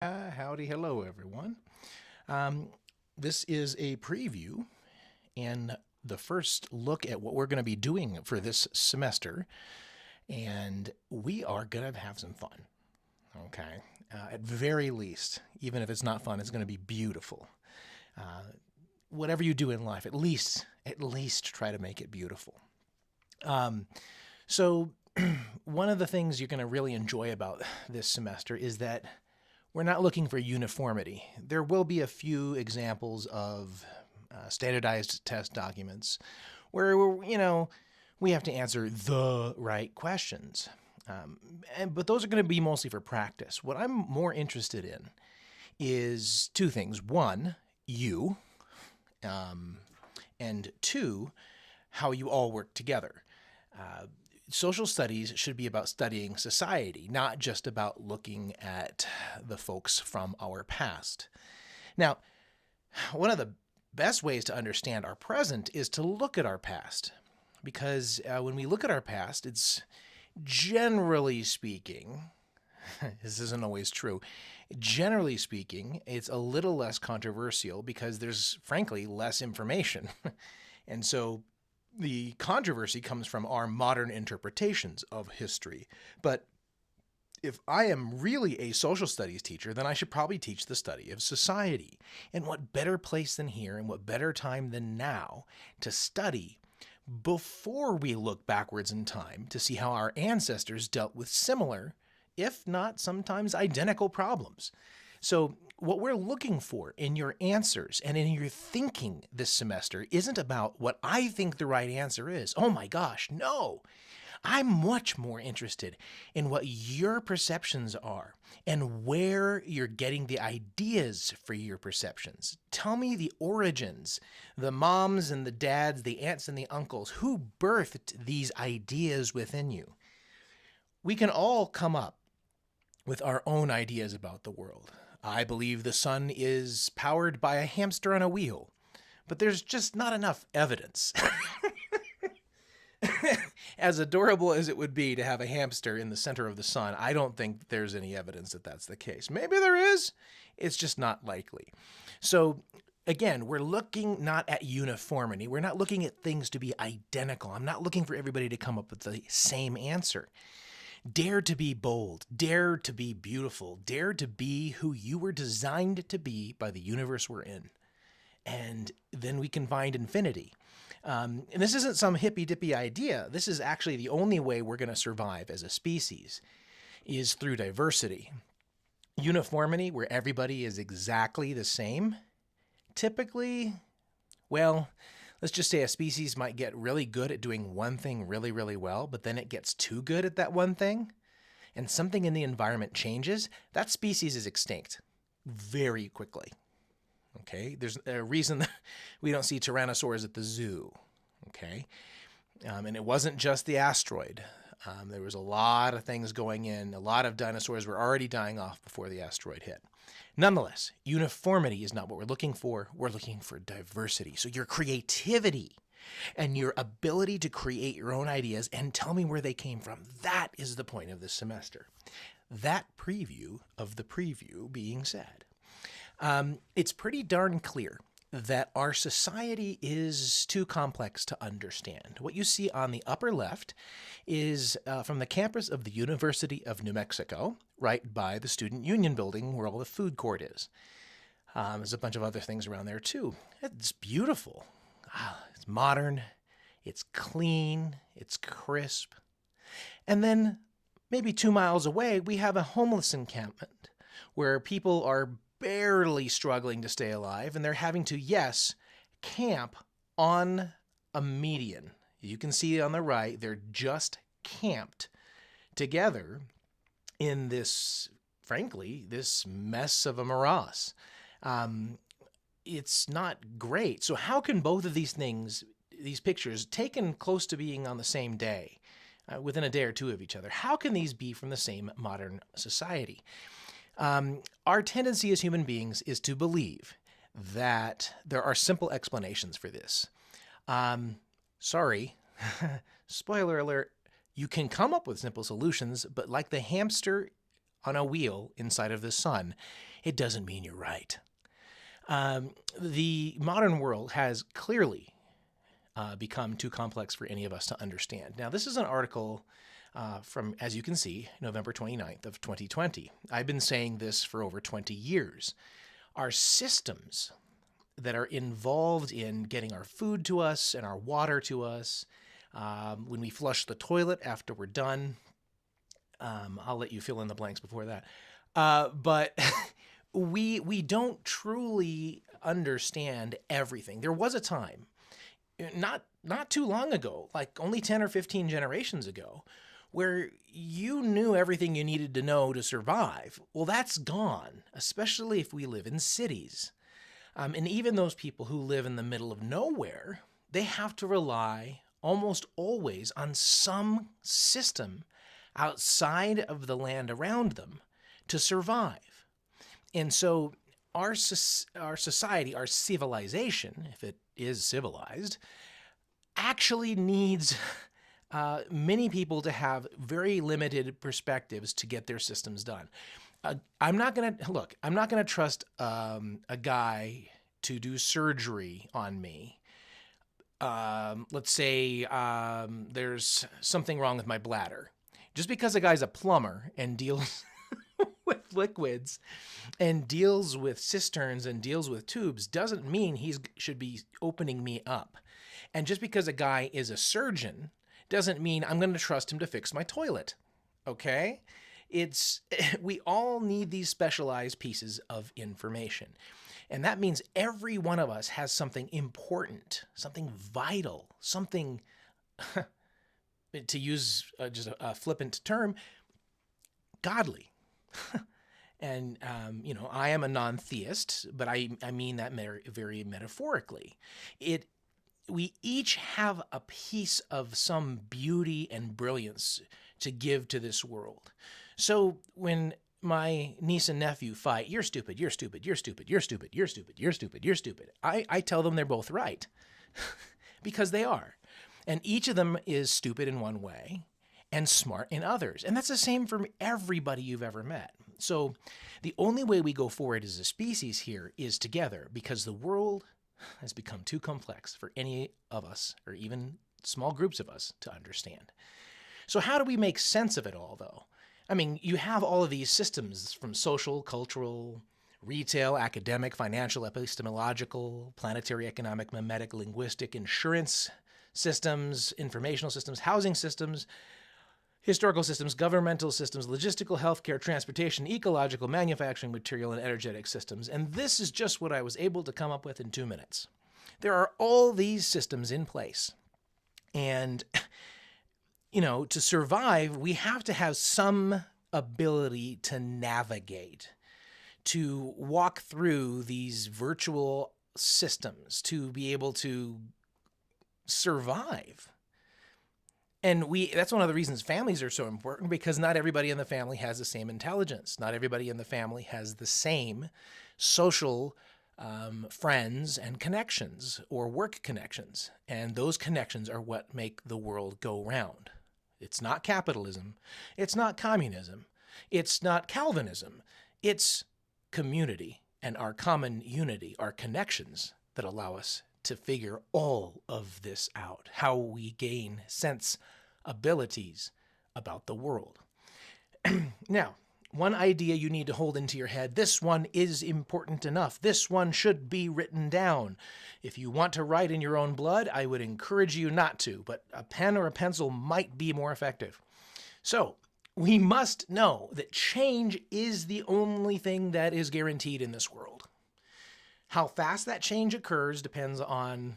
Howdy, hello, everyone. Um, this is a preview and the first look at what we're going to be doing for this semester, and we are going to have some fun. Okay, at very least, even if it's not fun, it's going to be beautiful. Whatever you do in life, at least try to make it beautiful. So, one of the things you're going to really enjoy about this semester is that we're not looking for uniformity. There will be a few examples of standardized test documents where we have to answer the right questions. But those are going to be mostly for practice. What I'm more interested in is two things. One, you, and two, how you all work together. Social studies should be about studying society, not just about looking at the folks from our past. Now, one of the best ways to understand our present is to look at our past. Because when we look at our past, it's generally speaking, this isn't always true, generally speaking, it's a little less controversial because there's, frankly, less information. And so the controversy comes from our modern interpretations of history. But if I am really a social studies teacher, then I should probably teach the study of society. And what better place than here, and what better time than now to study before we look backwards in time to see how our ancestors dealt with similar, if not sometimes identical problems. So, what we're looking for in your answers and in your thinking this semester isn't about what I think the right answer is. Oh my gosh, no. I'm much more interested in what your perceptions are and where you're getting the ideas for your perceptions. Tell me the origins, the moms and the dads, the aunts and the uncles, who birthed these ideas within you. We can all come up with our own ideas about the world. I believe the sun is powered by a hamster on a wheel, but there's just not enough evidence. As adorable as it would be to have a hamster in the center of the sun, I don't think there's any evidence that that's the case. Maybe there is, it's just not likely. So, again, we're looking not at uniformity. We're not looking at things to be identical. I'm not looking for everybody to come up with the same answer. Dare to be bold. Dare to be beautiful. Dare to be who you were designed to be by the universe we're in. And then we can find infinity. And this isn't some hippy-dippy idea. This is actually the only way we're going to survive as a species, is through diversity. Uniformity, where everybody is exactly the same, typically, well, let's just say a species might get really good at doing one thing really, really well, but then it gets too good at that one thing, and something in the environment changes, that species is extinct very quickly. Okay, there's a reason that we don't see tyrannosaurs at the zoo. Okay, and it wasn't just the asteroid. There was a lot of things going in. A lot of dinosaurs were already dying off before the asteroid hit. Nonetheless, uniformity is not what we're looking for. We're looking for diversity. So your creativity and your ability to create your own ideas and tell me where they came from, that is the point of this semester. That preview of the preview being said, it's pretty darn clear that our society is too complex to understand. What you see on the upper left is from the campus of the University of New Mexico, right by the Student Union building where all the food court is. There's a bunch of other things around there too. It's beautiful. It's modern. It's clean. It's crisp. And then maybe 2 miles away, we have a homeless encampment where people are barely struggling to stay alive, and they're having to, yes, camp on a median. You can see on the right, they're just camped together in this, frankly, this mess of a morass. It's not great. So how can both of these things, these pictures, taken close to being on the same day, within a day or two of each other, how can these be from the same modern society? Our tendency as human beings is to believe that there are simple explanations for this. Sorry, spoiler alert, you can come up with simple solutions, but like the hamster on a wheel inside of the sun, it doesn't mean you're right. The modern world has clearly become too complex for any of us to understand. Now, this is an article from, as you can see, November 29th of 2020. I've been saying this for over 20 years. Our systems that are involved in getting our food to us and our water to us, when we flush the toilet after we're done, I'll let you fill in the blanks before that. But we don't truly understand everything. There was a time, not too long ago, like only 10 or 15 generations ago, where you knew everything you needed to know to survive. Well, that's gone, especially if we live in cities. And even those people who live in the middle of nowhere, they have to rely almost always on some system outside of the land around them to survive. And so our society, our civilization, if it is civilized, actually needs many people to have very limited perspectives to get their systems done. I'm not going to trust a guy to do surgery on me. Let's say there's something wrong with my bladder. Just because a guy's a plumber and deals with liquids and deals with cisterns and deals with tubes doesn't mean he should be opening me up. And just because a guy is a surgeon doesn't mean I'm going to trust him to fix my toilet. Okay? We all need these specialized pieces of information. And that means every one of us has something important, something vital, something, to use just a flippant term, godly. And, I am a non-theist, but I mean that very metaphorically. We each have a piece of some beauty and brilliance to give to this world. So when my niece and nephew fight, you're stupid, you're stupid, you're stupid, you're stupid, you're stupid, you're stupid, you're stupid, I tell them they're both right because they are. And each of them is stupid in one way and smart in others. And that's the same for everybody you've ever met. So the only way we go forward as a species here is together, because the world has become too complex for any of us, or even small groups of us, to understand. So how do we make sense of it all, though? I mean, you have all of these systems from social, cultural, retail, academic, financial, epistemological, planetary, economic, memetic, linguistic, insurance systems, informational systems, housing systems, historical systems, governmental systems, logistical, healthcare, transportation, ecological, manufacturing, material, and energetic systems. And this is just what I was able to come up with in 2 minutes. There are all these systems in place. And to survive, we have to have some ability to navigate, to walk through these virtual systems, to be able to survive. And that's one of the reasons families are so important, because not everybody in the family has the same intelligence. Not everybody in the family has the same social friends and connections or work connections. And those connections are what make the world go round. It's not capitalism. It's not communism. It's not Calvinism. It's community and our common unity, our connections that allow us to figure all of this out, how we gain sense abilities about the world. Now, one idea you need to hold into your head: this one is important enough. This one should be written down. If you want to write in your own blood, I would encourage you not to, but a pen or a pencil might be more effective. So, we must know that change is the only thing that is guaranteed in this world. How fast that change occurs depends on,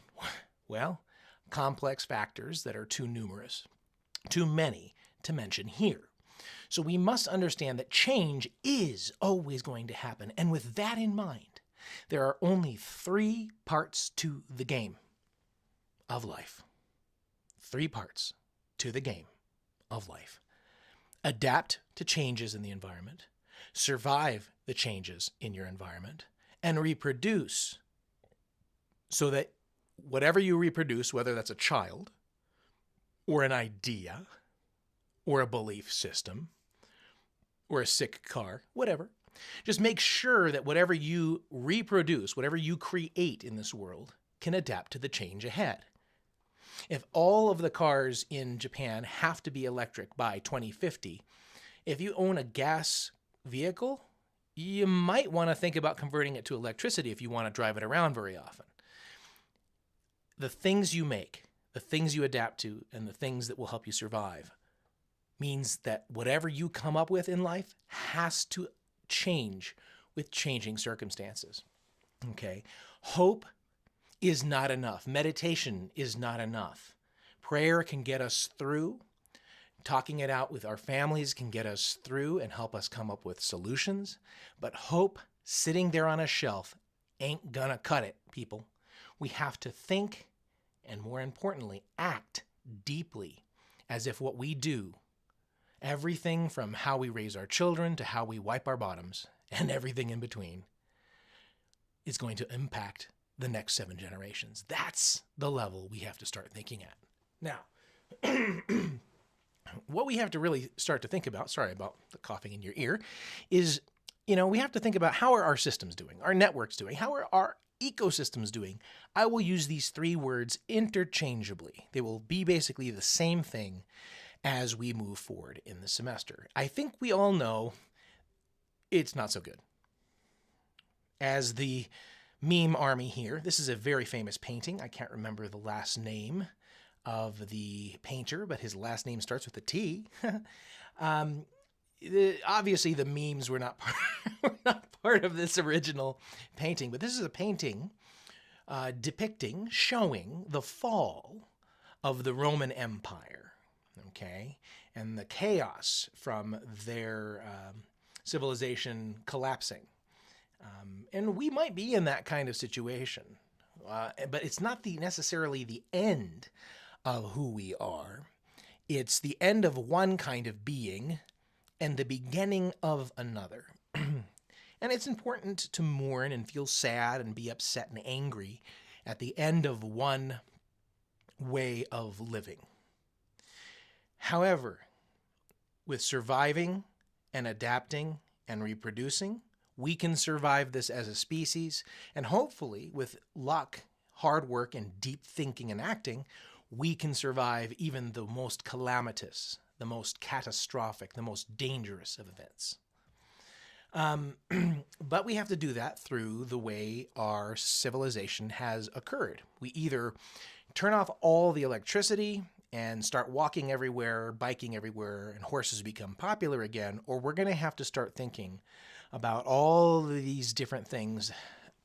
complex factors that are too numerous, too many to mention here. So we must understand that change is always going to happen. And with that in mind, there are only 3 parts to the game of life. 3 parts to the game of life. Adapt to changes in the environment, survive the changes in your environment, and reproduce, so that whatever you reproduce, whether that's a child or an idea or a belief system or a sick car, whatever. Just make sure that whatever you reproduce, whatever you create in this world, can adapt to the change ahead. If all of the cars in Japan have to be electric by 2050, if you own a gas vehicle, you might want to think about converting it to electricity if you want to drive it around very often. The things you make, the things you adapt to, and the things that will help you survive means that whatever you come up with in life has to change with changing circumstances. Okay? Hope is not enough. Meditation is not enough. Prayer can get us through. Talking it out with our families can get us through and help us come up with solutions. But hope sitting there on a shelf ain't gonna cut it, people. We have to think and, more importantly, act deeply as if what we do, everything from how we raise our children to how we wipe our bottoms and everything in between, is going to impact the next 7 generations. That's the level we have to start thinking at. Now, what we have to really start to think about, sorry about the coughing in your ear, is, we have to think about how are our systems doing, our networks doing, how are our ecosystems doing. I will use these 3 words interchangeably. They will be basically the same thing as we move forward in the semester. I think we all know it's not so good. As the meme army here, this is a very famous painting. I can't remember the last name of the painter, but his last name starts with a T. Obviously, the memes were not part of this original painting, but this is a painting showing the fall of the Roman Empire, okay, and the chaos from their civilization collapsing. And we might be in that kind of situation, but it's not necessarily the end of who we are. It's the end of one kind of being and the beginning of another. And it's important to mourn and feel sad and be upset and angry at the end of one way of living. However, with surviving and adapting and reproducing, we can survive this as a species, and hopefully, with luck, hard work, and deep thinking and acting, we can survive even the most calamitous, the most catastrophic, the most dangerous of events. But we have to do that through the way our civilization has occurred. We either turn off all the electricity and start walking everywhere, biking everywhere, and horses become popular again, or we're going to have to start thinking about all of these different things,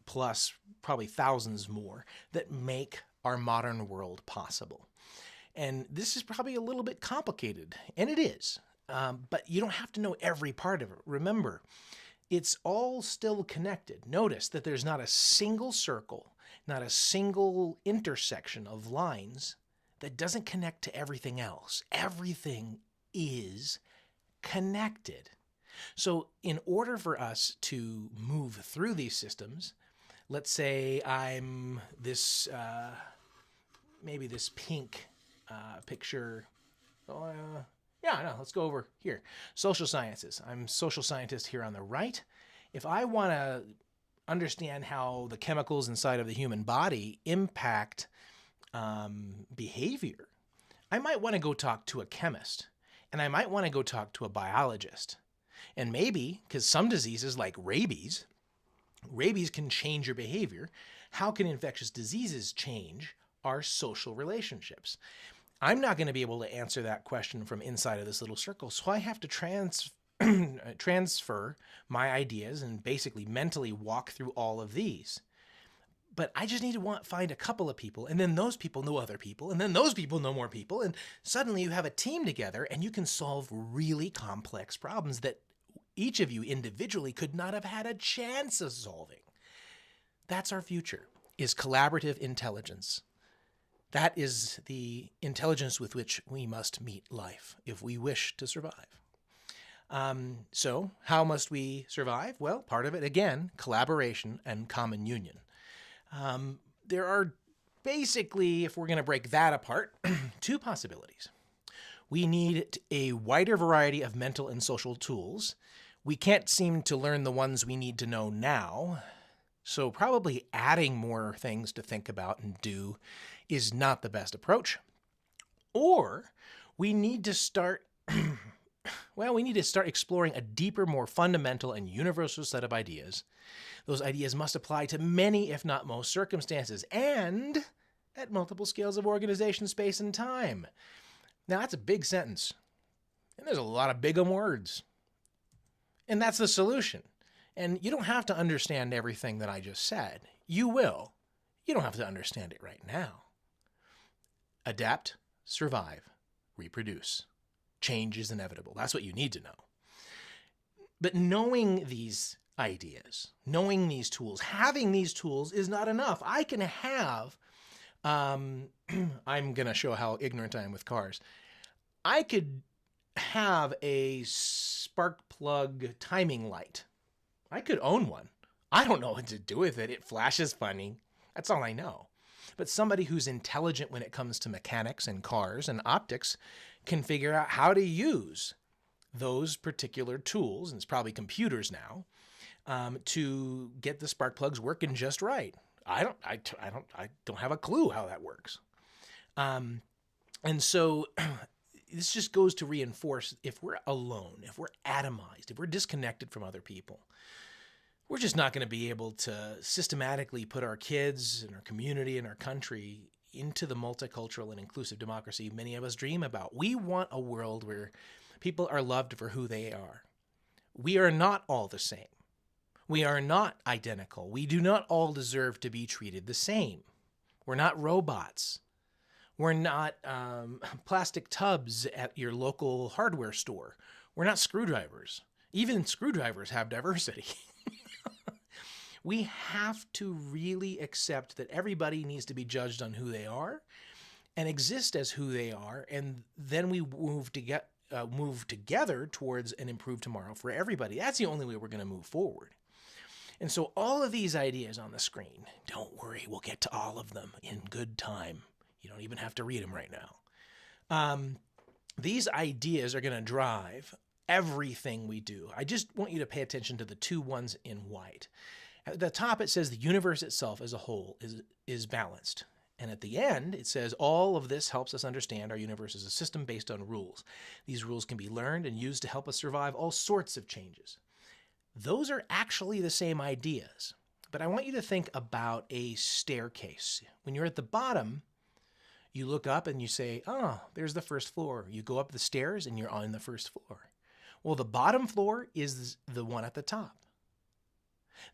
plus probably thousands more, that make our modern world possible. And this is probably a little bit complicated, and it is, but you don't have to know every part of it. Remember, it's all still connected. Notice that there's not a single circle, not a single intersection of lines that doesn't connect to everything else. Everything is connected. So in order for us to move through these systems, let's say I'm this, maybe this pink picture. Let's go over here. Social sciences. I'm social scientist here on the right. If I want to understand how the chemicals inside of the human body impact behavior, I might want to go talk to a chemist, and I might want to go talk to a biologist. And maybe, because some diseases like rabies can change your behavior. How can infectious diseases change our social relationships? I'm not going to be able to answer that question from inside of this little circle, so I have to transfer my ideas and basically mentally walk through all of these. But I just need to find a couple of people, and then those people know other people, and then those people know more people, and suddenly you have a team together, and you can solve really complex problems that each of you individually could not have had a chance of solving. That's our future, is collaborative intelligence. That is the intelligence with which we must meet life if we wish to survive. So how must we survive? Well, part of it, again, collaboration and common union. There are basically, if we're going to break that apart, 2 possibilities. We need a wider variety of mental and social tools. We can't seem to learn the ones we need to know now. So probably adding more things to think about and do is not the best approach. Or we need to start, we need to start exploring a deeper, more fundamental and universal set of ideas. Those ideas must apply to many, if not most, circumstances and at multiple scales of organization, space, and time. Now, that's a big sentence, and there's a lot of big words. And that's the solution. And you don't have to understand everything that I just said. You will. You don't have to understand it right now. Adapt, survive, reproduce. Change is inevitable. That's what you need to know. But knowing these ideas, knowing these tools, having these tools is not enough. I can have, I'm going to show how ignorant I am with cars. I could have a spark plug timing light. I could own one. I don't know what to do with it. It flashes funny. That's all I know. But somebody who's intelligent when it comes to mechanics and cars and optics can figure out how to use those particular tools, and it's probably computers now, to get the spark plugs working just right. I don't have a clue how that works. And so this just goes to reinforce, if we're alone, if we're atomized, if we're disconnected from other people, we're just not going to be able to systematically put our kids and our community and our country into the multicultural and inclusive democracy many of us dream about. We want a world where people are loved for who they are. We are not all the same. We are not identical. We do not all deserve to be treated the same. We're not robots. We're not plastic tubs at your local hardware store. We're not screwdrivers. Even screwdrivers have diversity. We have to really accept that everybody needs to be judged on who they are and exist as who they are, and then we move together towards an improved tomorrow for everybody. That's the only way we're going to move forward. And so all of these ideas on the screen, don't worry, we'll get to all of them in good time. You don't even have to read them right now. These ideas are going to drive everything we do. I just want you to pay attention to the two ones in white. At the top, it says the universe itself as a whole is balanced. And at the end, it says all of this helps us understand our universe is a system based on rules. These rules can be learned and used to help us survive all sorts of changes. Those are actually the same ideas. But I want you to think about a staircase. When you're at the bottom, you look up and you say, oh, there's the first floor. You go up the stairs and you're on the first floor. Well, the bottom floor is the one at the top.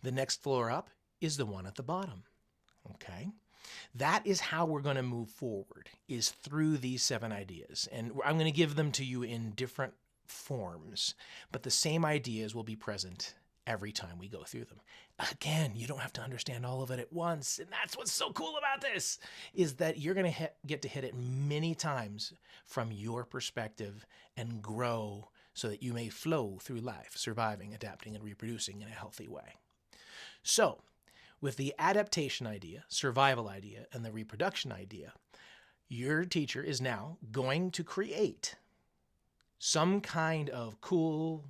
The next floor up is the one at the bottom. Okay? That is how we're going to move forward, is through these 7 ideas. And I'm going to give them to you in different forms, but the same ideas will be present every time we go through them. Again, you don't have to understand all of it at once. And that's what's so cool about this, is that you're going to get to hit it many times from your perspective and grow so that you may flow through life, surviving, adapting, and reproducing in a healthy way. So, with the adaptation idea, survival idea, and the reproduction idea, your teacher is now going to create some kind of cool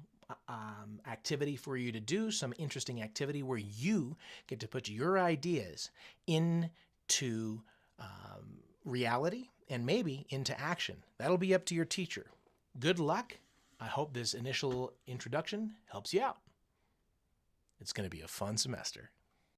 activity for you to do, some interesting activity where you get to put your ideas into reality and maybe into action. That'll be up to your teacher. Good luck. I hope this initial introduction helps you out. It's going to be a fun semester.